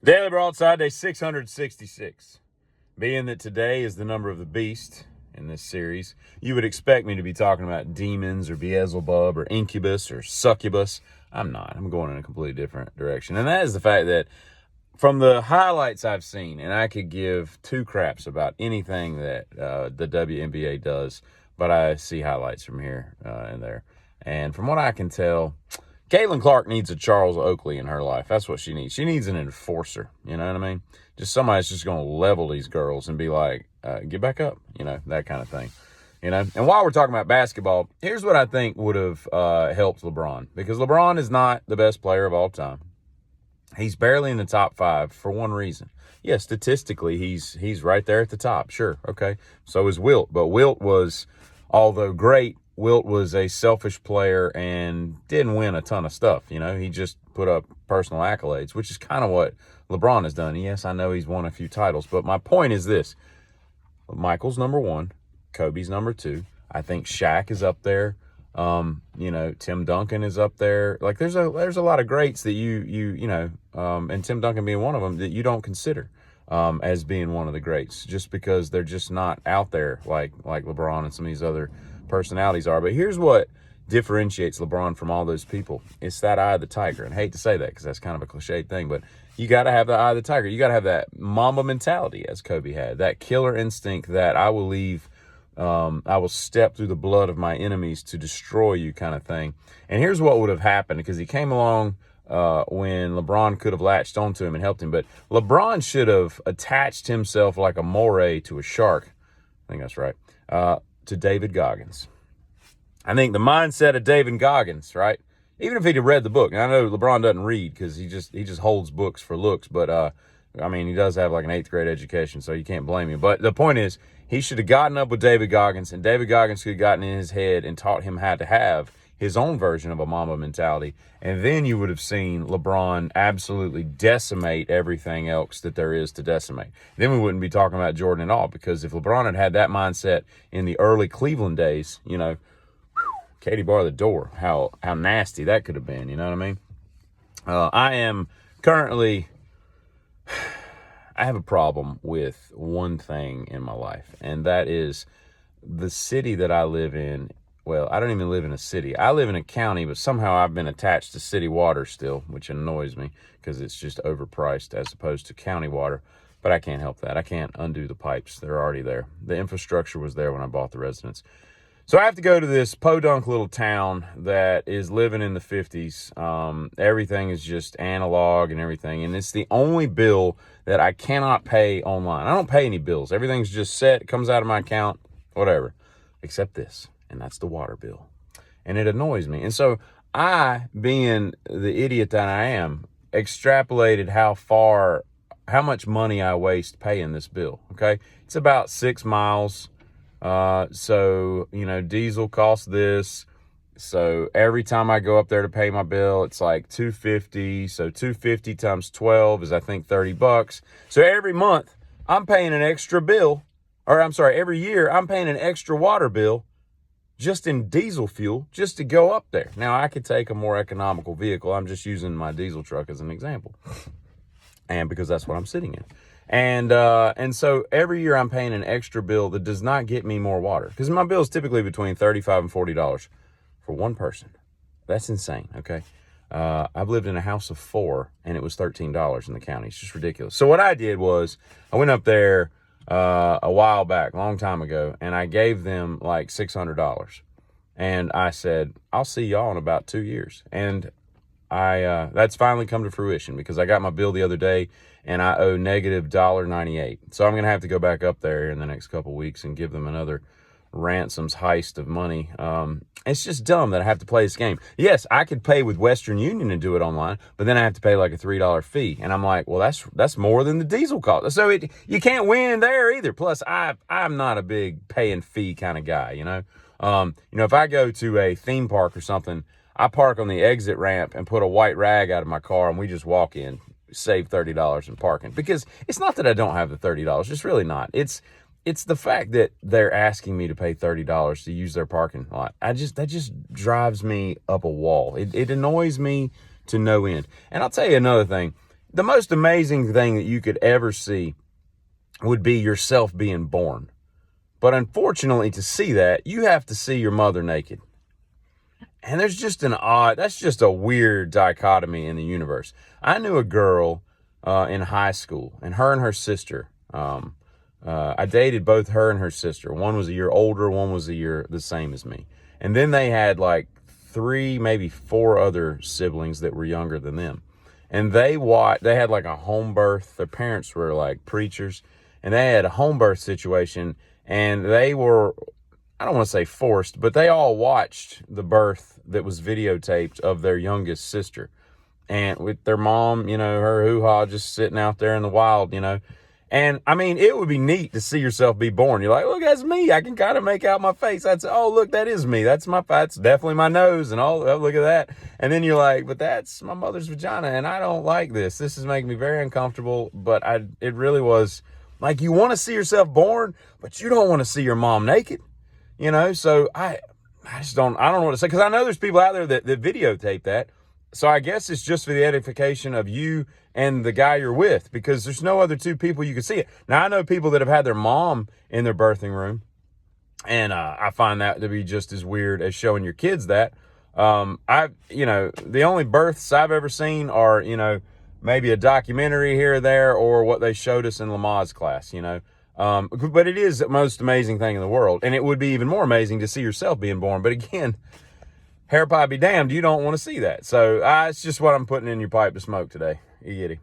Daily Broadside, day 666. Being that today is the number of the beast in this series, you would expect me to be talking about demons or Beelzebub or incubus or succubus. I'm not. I'm going in a completely different direction. And that is the fact that from the highlights I've seen, and I could give two craps about anything that the WNBA does, but I see highlights from here and there. And from what I can tell, Caitlin Clark needs a Charles Oakley in her life. That's what she needs. She needs an enforcer. You know what I mean? Just somebody that's just going to level these girls and be like, get back up. You know, that kind of thing. You know, and while we're talking about basketball, here's what I think would have helped LeBron. Because LeBron is not the best player of all time. He's barely in the top five for one reason. Yeah, statistically, he's right there at the top. Sure, okay. So is Wilt. But Wilt was, although great, Wilt was a selfish player and didn't win a ton of stuff. You know, he just put up personal accolades, which is kind of what LeBron has done. Yes, I know he's won a few titles, but my point is this. Michael's number one. Kobe's number two. I think Shaq is up there. You know, Tim Duncan is up there. Like there's a lot of greats that you know, and Tim Duncan being one of them that you don't consider as being one of the greats just because they're just not out there like LeBron and some of these other personalities are. But here's what differentiates LeBron from all those people. It's that eye of the tiger. And I hate to say that because that's kind of a cliche thing, but you got to have the eye of the tiger. You got to have that Mamba mentality as Kobe had, that killer instinct that I will step through the blood of my enemies to destroy you kind of thing. And here's what would have happened because he came along when LeBron could have latched onto him and helped him. But LeBron should have attached himself like a moray to a shark. I think that's right. To David Goggins. I think the mindset of David Goggins, right? Even if he'd have read the book, and I know LeBron doesn't read because he just holds books for looks, but I mean, he does have like an 8th grade education, so you can't blame him. But the point is, he should have gotten up with David Goggins, and David Goggins could have gotten in his head and taught him how to have his own version of a Mamba mentality. And then you would have seen LeBron absolutely decimate everything else that there is to decimate. Then we wouldn't be talking about Jordan at all, because if LeBron had had that mindset in the early Cleveland days, you know, Katie bar the door, how nasty that could have been, you know what I mean? I am currently... I have a problem with one thing in my life, and that is the city that I live in. Well, I don't even live in a city. I live in a county, but somehow I've been attached to city water still, which annoys me because it's just overpriced as opposed to county water. But I can't help that. I can't undo the pipes. They're already there. The infrastructure was there when I bought the residence. So I have to go to this podunk little town that is living in the 50s. Everything is just analog and everything. And it's the only bill that I cannot pay online. I don't pay any bills. Everything's just set. It comes out of my account, whatever, except this. And that's the water bill. And it annoys me. And so I, being the idiot that I am, extrapolated how much money I waste paying this bill. Okay. It's about 6 miles. So, you know, diesel costs this. So every time I go up there to pay my bill, it's like $250. So $250 times 12 is, I think, $30. So every month I'm paying an extra bill, or I'm sorry, every year I'm paying an extra water bill just in diesel fuel just to go up there. Now I could take a more economical vehicle. I'm just using my diesel truck as an example. And because that's what I'm sitting in. And so every year I'm paying an extra bill that does not get me more water. Because my bill is typically between $35 and $40 for one person. That's insane, okay? I've lived in a house of 4, and it was $13 in the county. It's just ridiculous. So what I did was I went up there a while back, a long time ago, and I gave them like $600. And I said, I'll see y'all in about 2 years. And that's finally come to fruition because I got my bill the other day and I owe negative $1.98. So I'm going to have to go back up there in the next couple weeks and give them another ransoms heist of money. It's just dumb that I have to play this game. Yes, I could pay with Western Union and do it online, but then I have to pay like a $3 fee. And I'm like, well, that's more than the diesel cost. So you can't win there either. Plus I'm not a big pay and fee kind of guy, you know? You know, if I go to a theme park or something, I park on the exit ramp and put a white rag out of my car and we just walk in, save $30 in parking. Because it's not that I don't have the $30. It's really not. It's the fact that they're asking me to pay $30 to use their parking lot. That just drives me up a wall. It annoys me to no end. And I'll tell you another thing. the most amazing thing that you could ever see would be yourself being born. But unfortunately, to see that, you have to see your mother naked. And there's just that's just a weird dichotomy in the universe. I knew a girl in high school, and her sister, I dated both her and her sister. One was a year older, one was a year the same as me. And then they had like 3, maybe 4 other siblings that were younger than them. And they had like a home birth. Their parents were like preachers, and they had a home birth situation, and they were, I don't want to say forced, but they all watched the birth that was videotaped of their youngest sister. And with their mom, her hoo-ha just sitting out there in the wild, And I mean, it would be neat to see yourself be born. You're like, look, that's me. I can kind of make out my face. Look, that is me. That's definitely my nose. And oh, look at that. And then you're like, but that's my mother's vagina. And I don't like this. This is making me very uncomfortable. But it really was like, you want to see yourself born, but you don't want to see your mom naked, So I don't know what to say. Cause I know there's people out there that videotape that. So I guess it's just for the edification of you and the guy you're with, because there's no other 2 people you can see it. Now, I know people that have had their mom in their birthing room, and I find that to be just as weird as showing your kids that. The only births I've ever seen are, maybe a documentary here or there, or what they showed us in Lamaze class, But it is the most amazing thing in the world, and it would be even more amazing to see yourself being born. But again, hair pie be damned, you don't want to see that. So it's just what I'm putting in your pipe to smoke today. You get it.